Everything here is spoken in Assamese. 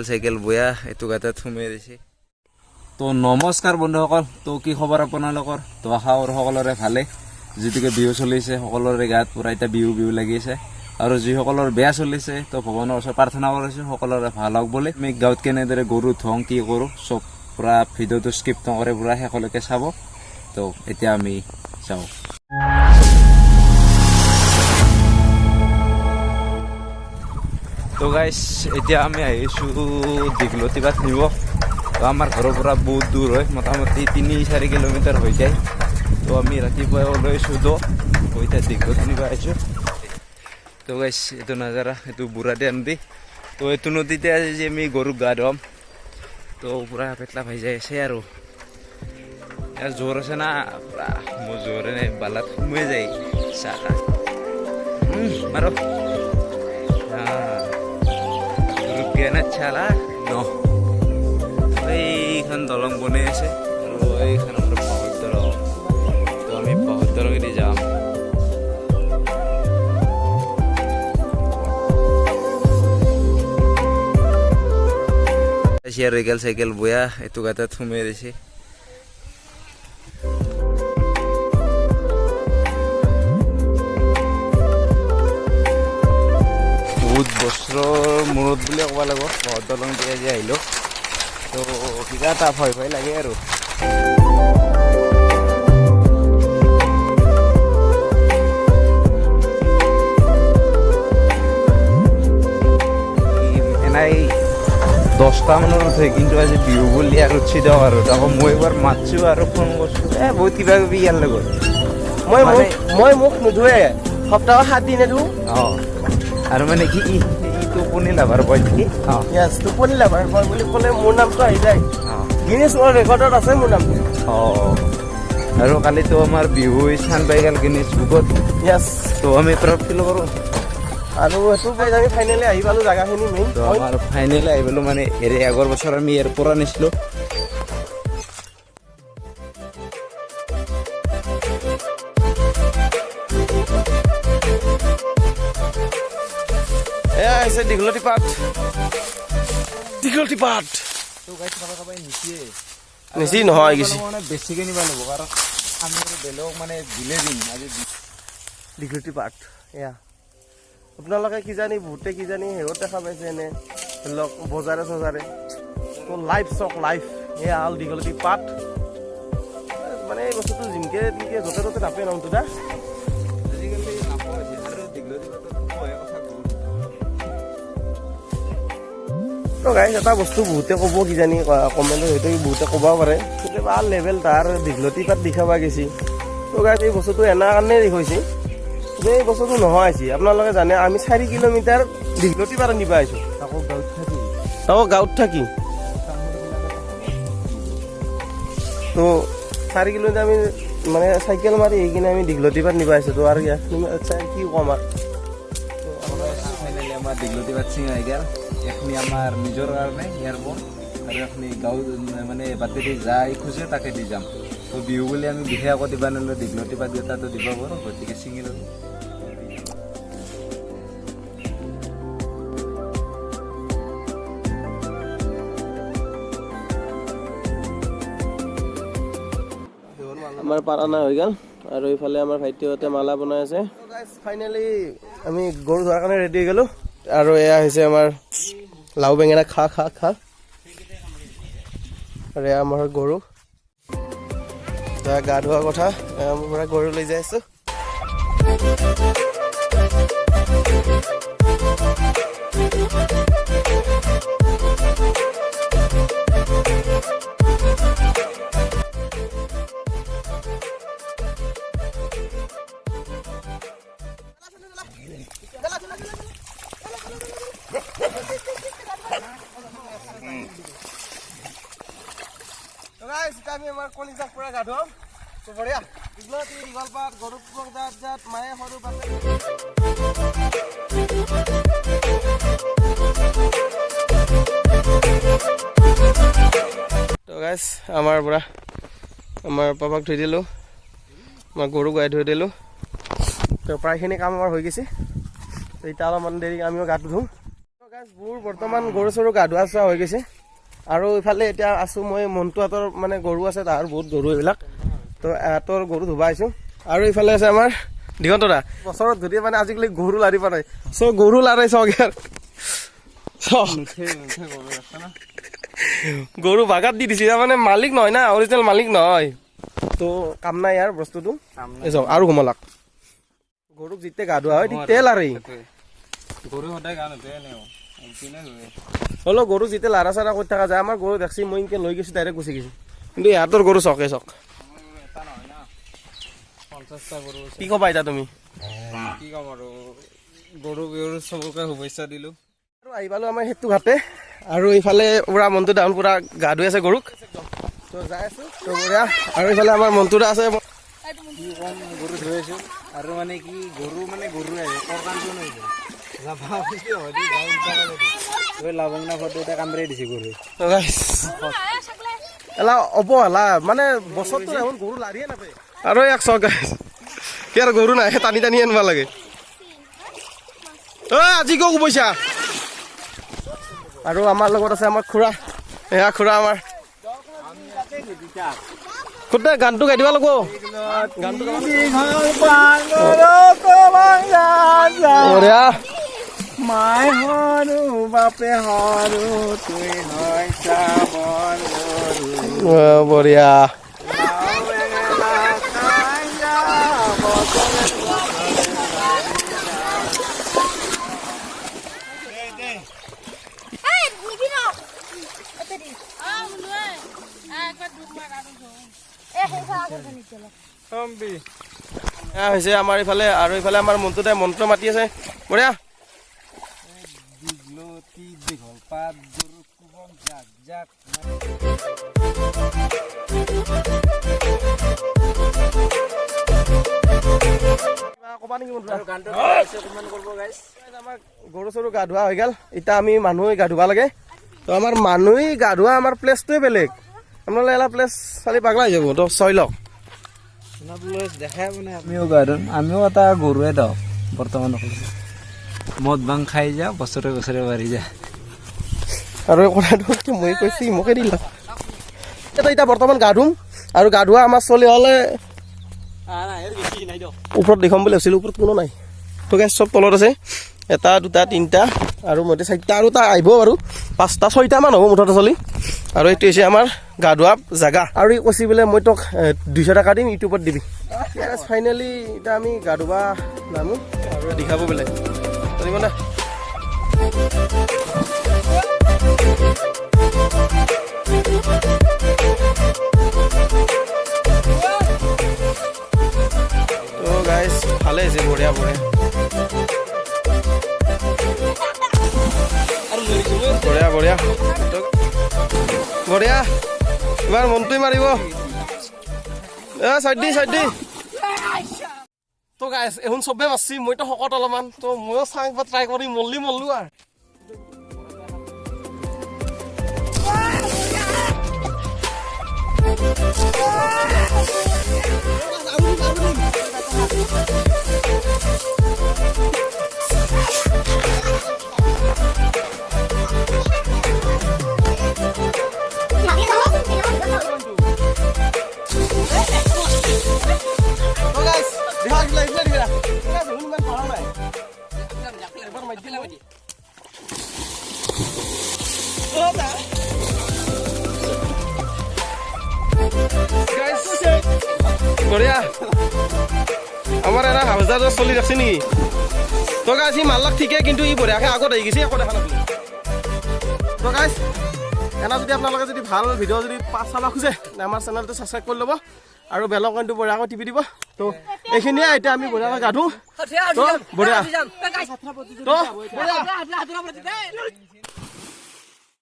চাইকেল বয়া এইটো গাঁতত সোমাই দিছে। তো নমস্কাৰ বন্ধুসকল, তো কি খবৰ আপোনালোকৰ? তো আশা কৰোঁ সকলোৰে ভালে। যিটোকে বিহু চলিছে সকলোৰে গাত পূৰা এতিয়া বিহু বিহু লাগিছে, আৰু যিসকলৰ বেয়া চলিছে তো ভগৱানৰ ওচৰত প্ৰাৰ্থনা কৰিছোঁ সকলোৰে ভাল হওক বুলি। আমি গাঁৱত কেনেদৰে গৰু ধুওঁ কি কৰোঁ চব পূৰা ভিডিঅ'টো স্কিপ নকৰে পূৰা শেষলৈকে চাব। তো এতিয়া আমি যাওঁ। তো গাইছ, এতিয়া আমি আহিছোঁ দীঘলতি পাত নিব। তো আমাৰ ঘৰৰ পৰা বহুত দূৰ হয়, মোটামুটি 3-4 কিলোমিটাৰ হৈ যায়। তো আমি ৰাতিপুৱাই ওলাইছোঁ তো এতিয়া দীঘলতি নিব আহিছোঁ। তো গাইছ, এইটো নাজাৰা, এইটো বুঢ়াদিয়া নদী। তো এইটো নদীতে আজি আমি গৰুক গা ধুৱাম। তো পূৰা পেটলা ভাই যাই আছে আৰু ইয়াৰ জোৰ আছে না, পূৰা মোৰ জোৰে নাই, বালাত সোমাই যায় চাকা মাৰো চালা ন। এইখন দলং বনাই আছে আৰু এইখন আমাৰ বহুত দলং। তো আমি বহুত দলঙেদি যাম। চাইকেল বয়া এইটো গাঁতত সোমাই দিছে। বহুত বছৰৰ মূৰত বুলি ক'ব লাগিব বহুত দলং দি আজি আহিলোঁ। তো কিবা এটা ভয় ভয় লাগে আৰু। এনেই 10টা মানত উঠে, কিন্তু আজি বিহু বুলি আৰু উঠি দিওঁ আৰু আকৌ মই এবাৰ মাতছোঁ আৰু ফোন কৰিছোঁ বহুত কিবা কিবি ইয়াৰ লগত। মই মোক নোধোৱে, সপ্তাহত 7 দিনে ধুওঁ। অঁ, আৰু মানে কি টোপনি লাভাৰ বয় নেকি? টোপনি লাভাৰ বয় বুলি ক'লে মোৰ নামটো আহি যায়। গিনিছ ৱৰ্ল্ড ৰেকৰ্ডত আছে মোৰ নামটো। অঁ, আৰু কালিতো আমাৰ বিহু স্থান পাই গ'ল গিনিছ বুকত। তো আমি প্ৰাউড ফিল কৰোঁ। আৰু সেইটো আমি ফাইনেলি আহি পালোঁ জেগাখিনি মেইন। তো আমাৰ ফাইনেলি আহি পালোঁ, মানে আগৰ বছৰ আমি ইয়াৰ পৰা নিছিলোঁ। এয়া হৈছে দীঘলতি পাত। দীঘলতি পাত নিচি নহয় কিছু মানে বেছিকৈ নিব লাগিব, কাৰণ আমি বেলেগক মানে দিলে দিম আজি। দীঘলতি পাত এয়া আপোনালোকে কিজানি বহুতে কিজানি শেহত দেখা পাইছে এনে ধৰি লওক বজাৰে চজাৰে। তো লাইফ চক লাইফ এয়া হ'ল দীঘলতি পাত। মানে এই বস্তুটো জিমকে তেনেকৈ য'তে ত'তে নাপে নামটো দা আজিকালি নাপাওঁ আৰু দীঘলতি পাতৰ কথা বহুত। তো গাইছ, এটা বস্তু বহুতে ক'ব কিজানি কমেণ্টত হয়তো বহুতে ক'ব পাৰে, কিন্তু ভাল লেভেল তাৰ দীঘলতি পাত দেখাব গৈছে। তো গাইছ, এই বস্তুটো এনাৰ কাৰণে দেখুৱাইছে, কিন্তু এই বস্তুটো নহয় আহিছে। আপোনালোকে জানে আমি 4 কিলোমিটাৰ দীঘলতি পাত আনিব আহিছোঁ, তাকো গাঁৱত থাকি। তো 4 কিলোমিটাৰ আমি মানে চাইকেল মাৰি আহি কিনে আমি দীঘলতি পাত নিব আহিছোঁ। তো আৰু কি ক'ম আৰু ফাইনেলি আমাৰ দীঘলতি পাত চিঙা আহি গ'ল। এখনি আমাৰ নিজৰ কাৰণে ইয়াৰ বন, আৰু এখনি গাঁৱত মানে বাটেদি যাই খোজে তাকে দি যাম। তো বিহু বুলি আমি বিশেষ আকৌ দিবা নিলোঁ, দীঘলতি পাত দুটাটো দিব পাৰোঁ, গতিকে ছিঙি ল'লোঁ। আমাৰ পাৰানা হৈ গ'ল, আৰু এইফালে আমাৰ ভাইটিহঁতে মালা বনাই আছে। ফাইনেলি আমি গৰু ধোৱাৰ কাৰণে ৰেডি হৈ গ'লোঁ, আৰু এয়া হৈছে আমাৰ লাও বেঙেনা খা খা খা। আৰু এয়া আমাৰ গৰু গা ধোৱাৰ কথা, মোৰ পৰা গৰু লৈ যাই আছোঁ। আমি আমাৰ কলিজাক পুৰা গা ধুৱাম। তো বঢ়িয়া দীঘলতি দীঘল পাত গৰু জাত জাত মায়ে সৰু পাতে। তো গাইছ, আমাৰ পৰা আমাৰ পাপাক ধুই দিলোঁ, আমাৰ গৰু গাই ধুই দিলোঁ। তো প্ৰায়খিনি কাম আমাৰ হৈ গৈছে। এতিয়া অলপমান দেৰি আমিও গাটো ধুম মোৰ বৰ্তমান গৰু চৰু গা ধোৱা চোৱা হৈ গৈছে আৰু ইফালে এতিয়া আছোঁ মই মন্টুহঁতৰ মানে গৰু আছে তাৰ বহুত গৰু এইবিলাক তো এহঁতৰ গৰু ধুবা আহিছোঁ আৰু ইফালে আছে আমাৰ দিগন্ত দা বছৰত গোটেই মানে আজিকালি গৰু লাৰি পাৰে চ' গৰু লাৰাই চাওক ইয়াৰ গৰু বাগাত দি দিছে মানে মালিক নহয় না অৰিজিনেল মালিক নহয় তো কাম নাই ইয়াৰ বস্তুটো চাওক আৰু ঘুমলাক গৰুক যেতিয়া গা ধোৱা হয় তেতিয়াই লাৰি গৰু সদায় গা নুধুৱে হ'লেও গৰু যেতিয়া লাৰা চাৰা কৰি থকা যায় আমাৰ গৰু দেখছি মই এনেকৈ লৈ গৈছোঁ ডাইৰেক্ট গুচি গৈছোঁ কিন্তু ইহঁতৰ গৰু চকে চক কি ক'বা এতিয়া তুমি কি ক'ম আৰু গৰু বিহুৰ চবকে শুভেচ্ছা দিলোঁ আৰু আহি পালোঁ আমাৰ সেইটো ঘাটে আৰু ইফালে পুৰা মনটো ডাউন পুৰা গা ধুই আছে গৰুক তো যাই আছোঁ তো বঢ়িয়া আৰু ইফালে আমাৰ মনটো দা আছে কি ক'ম গৰু ধুই আছোঁ আৰু মানে কি গৰু মানে গৰুৱে কঁকালটো নহয় লাবংনা ফটো এটা কামৰে দিছে গৰু এলা অৱহেলা মানে বছৰটো এখন গৰু লাৰিয়ে নাপায় আৰু এক চক কি আৰু গৰু নাই টানি টানি আনিব লাগে আজি কিয় পইচা আৰু আমাৰ লগত আছে আমাৰ খুৰা এয়া খুৰা আমাৰ খুদে গানটো গাই দিব লাগিব গানটো মাই হৰু বাপে হৰু তুই হয় চাবৰ বঢ়িয়া হৈছে আমাৰ ইফালে আৰু ইফালে আমাৰ মন্টুদাই মন্ত্ৰ মাতি আছে বঢ়িয়া দীঘল পাত গৰু কোবন জাক জাক গৰু চৰু গা ধোৱা হৈ গ'ল এতিয়া আমি মানুহে গা ধুবা লাগে তো আমাৰ মানুহে গা ধোৱা আমাৰ প্লেচটোৱে বেলেগ আপোনালোকে এটা প্লেচ চালি পাগলা হৈ যাব তো চাই লওক দেখাই মানে আমিও গা ধুম আমিও এটা গৰুৱে দাও বৰ্তমান মদ ভাং খাই যা বছৰে বছৰে বাঢ়ি যা আৰু কথাটো মই কৈছি মোকে দিলা এতিয়া বৰ্তমান গা ধুম আৰু গা ধোৱা আমাৰ চলি হ'লে ওপৰত দেখাম বুলি ভাবিছিলোঁ ওপৰত কোনো নাই তো গেছ চব তলত আছে এটা দুটা তিনিটা আৰু মতে চাৰিটা আৰু তাৰ আহিব বাৰু 5টা 6টামান হ'ব মুঠতে চলি আৰু এইটো হৈছে আমাৰ গা ধোৱা জেগা আৰু ই কৈছি বোলে মই তোক 200 টকা দিম ইউটিউবত দিবি ফাইনেলি এতিয়া আমি গা ধুবা নামো আৰু দেখাব বোলে পাৰিব না তো গাইজ ভালে হৈছে বঢ়িয়া বঢ়িয়া বঢ়িয়া বঢ়িয়া বঢ়িয়া এবাৰ মনটোৱে মাৰিব চাইড দি তো গাইজ এখন চবে মাৰছি মইতো শকত অলপমান তো ময়ো চাই ট্ৰাই কৰি মল্লো আৰু বঢ়িয়া আমাৰ এটা হাউজাত চলি ৰাখছে নেকি তো গাইজ সি মাল্লাক ঠিকে কিন্তু ই বঢ়িয়াকৈ আগত আহি গৈছে একো দেখা নাপালোঁ তো গাইজ এনে যদি আপোনালোকে যদি ভাল ভিডিঅ' যদি চাব খোজে আমাৰ চেনেলটো ছাবস্ক্ৰাইব কৰি ল'ব আৰু বেলৰ কইনটো বঢ়িয়াকৈ টিপি দিব তো এইখিনিয়ে এতিয়া আমি বঢ়িয়াকৈ গা ধুওঁ তো বঢ়িয়া